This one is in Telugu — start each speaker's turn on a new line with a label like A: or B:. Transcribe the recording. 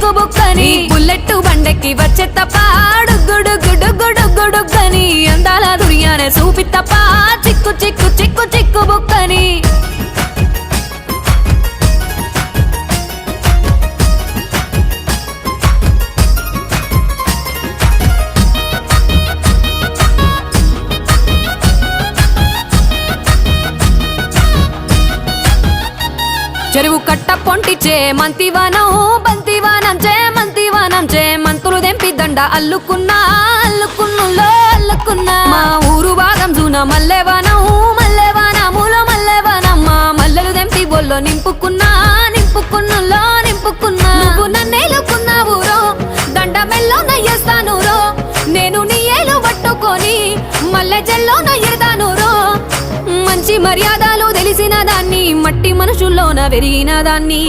A: చిక్కు బుక్కని బుల్లెట్టు బండెక్కి వచ్చే తప్ప డుగ్గుడుగ్గుడుగ్గుడుగ్గుడుగ్గని అందాల దుర్యానే చూపి తప్ప చిక్కు చిక్కు చిక్కు చిక్కు బుక్కని చెరువు కట్ట పొంటిచే మంతివానం బంతివానం చే మంతివానం చే మంతులు దెంపి దండ అల్లుకున్నా అల్లుకున్నులో అల్లుకున్నా మా ఊరు భాగం జూన మల్లెవానం మల్లెవానములో మల్లెవానమ్మ మల్లెలు దెంపి బొల్లో నింపుకున్నా నింపుకున్నులో నింపుకున్నా నువ్వు నన్నేలుకున్నావు రో దండ మెల్లో నయ్యేస్తాను రో నేను నీ ఏలు పట్టుకొని మల్లె జల్లో నయ్యేదాను రో మంచి మర్యాదలు తెలిసిన దాన్ని మట్టి మనుషుల్లోన పెరిగిన దాన్ని